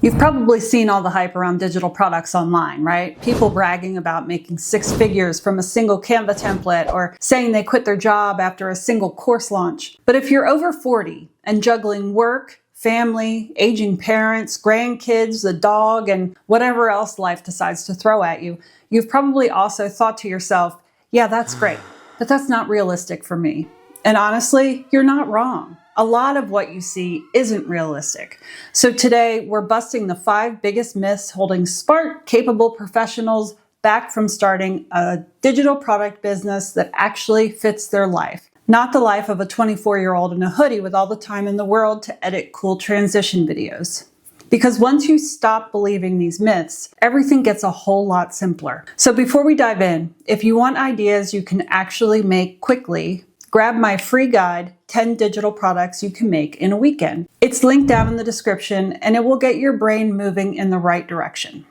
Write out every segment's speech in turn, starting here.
You've probably seen all the hype around digital products online, right? People bragging about making 6 figures from a single Canva template or saying they quit their job after a single course launch. But if you're over 40 and juggling work, family, aging parents, grandkids, the dog, and whatever else life decides to throw at you, you've probably also thought to yourself, yeah, that's great, but that's not realistic for me. And honestly, you're not wrong. A lot of what you see isn't realistic. So today, we're busting the 5 biggest myths holding smart, capable professionals back from starting a digital product business that actually fits their life. Not the life of a 24-year-old in a hoodie with all the time in the world to edit cool transition videos. Because once you stop believing these myths, everything gets a whole lot simpler. So before we dive in, if you want ideas you can actually make quickly, grab my free guide, 10 digital products you can make in a weekend. It's linked down in the description and it will get your brain moving in the right direction.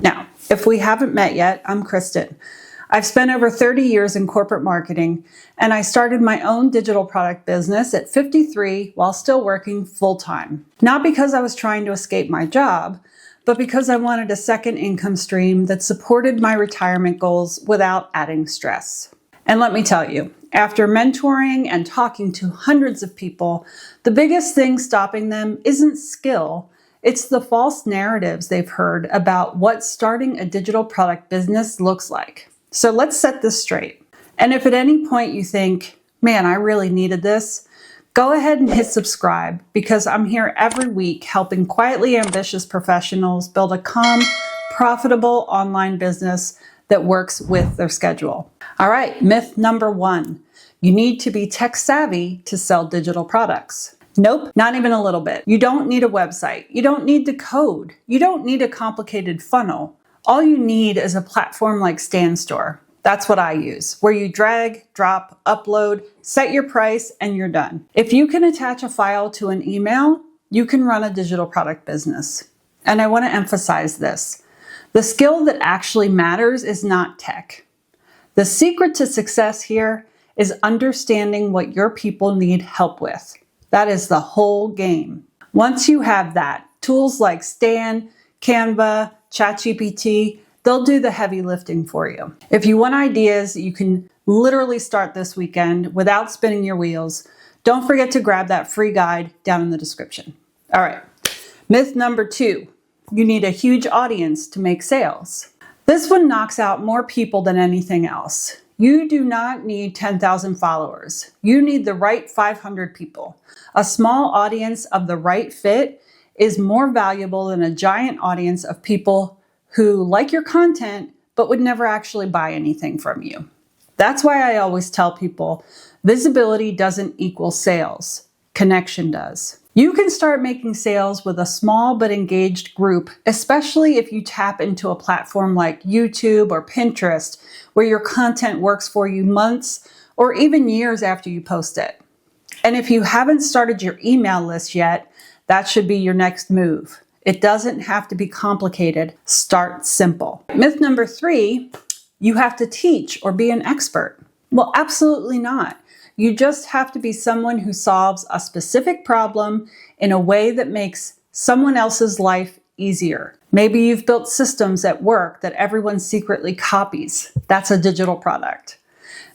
Now, if we haven't met yet, I'm Kristen. I've spent over 30 years in corporate marketing, and I started my own digital product business at 53 while still working full-time. Not because I was trying to escape my job, but because I wanted a second income stream that supported my retirement goals without adding stress. And let me tell you, after mentoring and talking to hundreds of people, the biggest thing stopping them isn't skill, it's the false narratives they've heard about what starting a digital product business looks like. So let's set this straight. And if at any point you think, man, I really needed this, go ahead and hit subscribe because I'm here every week helping quietly ambitious professionals build a calm, profitable online business that works with their schedule. All right, myth number 1. You need to be tech savvy to sell digital products. Nope, not even a little bit. You don't need a website. You don't need to code. You don't need a complicated funnel. All you need is a platform like StanStore. That's what I use, where you drag, drop, upload, set your price, and you're done. If you can attach a file to an email, you can run a digital product business. And I want to emphasize this. The skill that actually matters is not tech. The secret to success here is understanding what your people need help with. That is the whole game. Once you have that, tools like Stan, Canva, ChatGPT, they'll do the heavy lifting for you. If you want ideas, you can literally start this weekend without spinning your wheels. Don't forget to grab that free guide down in the description. All right, myth number 2, you need a huge audience to make sales. This one knocks out more people than anything else. You do not need 10,000 followers. You need the right 500 people. A small audience of the right fit is more valuable than a giant audience of people who like your content but would never actually buy anything from you. That's why I always tell people, visibility doesn't equal sales. Connection does. You can start making sales with a small but engaged group, especially if you tap into a platform like YouTube or Pinterest, where your content works for you months or even years after you post it. And if you haven't started your email list yet, that should be your next move. It doesn't have to be complicated. Start simple. Myth number 3, you have to teach or be an expert. Well, absolutely not. You just have to be someone who solves a specific problem in a way that makes someone else's life easier. Maybe you've built systems at work that everyone secretly copies. That's a digital product.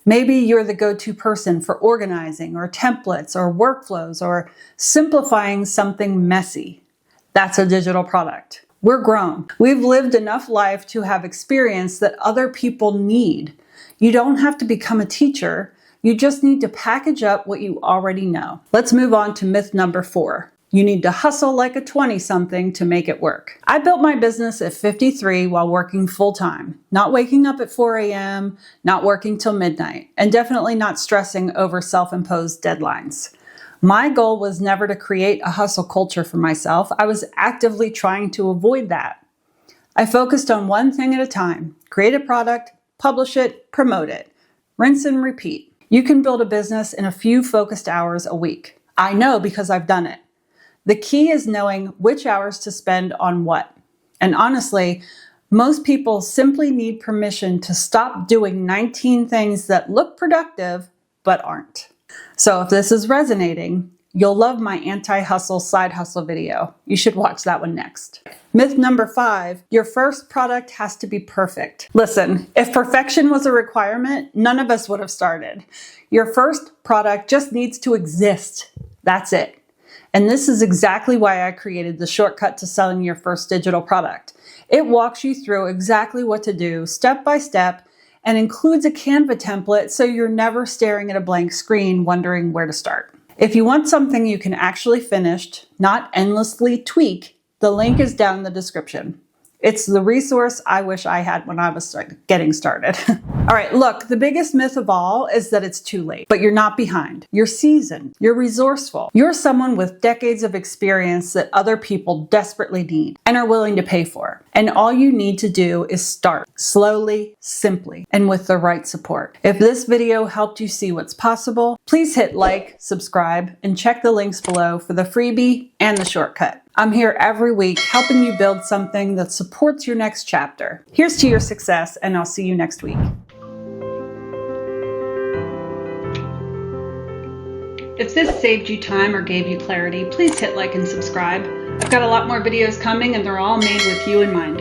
Maybe you're the go-to person for organizing or templates or workflows or simplifying something messy. That's a digital product. We're grown. We've lived enough life to have experience that other people need. You don't have to become a teacher. You just need to package up what you already know. Let's move on to myth number 4. You need to hustle like a 20-something to make it work. I built my business at 53 while working full-time, not waking up at 4 a.m., not working till midnight, and definitely not stressing over self-imposed deadlines. My goal was never to create a hustle culture for myself. I was actively trying to avoid that. I focused on one thing at a time. Create a product, publish it, promote it. Rinse and repeat. You can build a business in a few focused hours a week. I know because I've done it. The key is knowing which hours to spend on what. And honestly, most people simply need permission to stop doing 19 things that look productive but aren't. So if this is resonating, you'll love my anti-hustle side hustle video. You should watch that one next. Myth number 5, your first product has to be perfect. Listen, if perfection was a requirement, none of us would have started. Your first product just needs to exist. That's it. And this is exactly why I created the shortcut to selling your first digital product. It walks you through exactly what to do step by step and includes a Canva template so you're never staring at a blank screen wondering where to start. If you want something you can actually finish, not endlessly tweak, the link is down in the description. It's the resource I wish I had when I was getting started. All right, look, the biggest myth of all is that it's too late, but you're not behind. You're seasoned, you're resourceful. You're someone with decades of experience that other people desperately need and are willing to pay for. And all you need to do is start slowly, simply, and with the right support. If this video helped you see what's possible, please hit like, subscribe, and check the links below for the freebie and the shortcut. I'm here every week helping you build something that supports your next chapter. Here's to your success, and I'll see you next week. If this saved you time or gave you clarity, please hit like and subscribe. I've got a lot more videos coming, and they're all made with you in mind.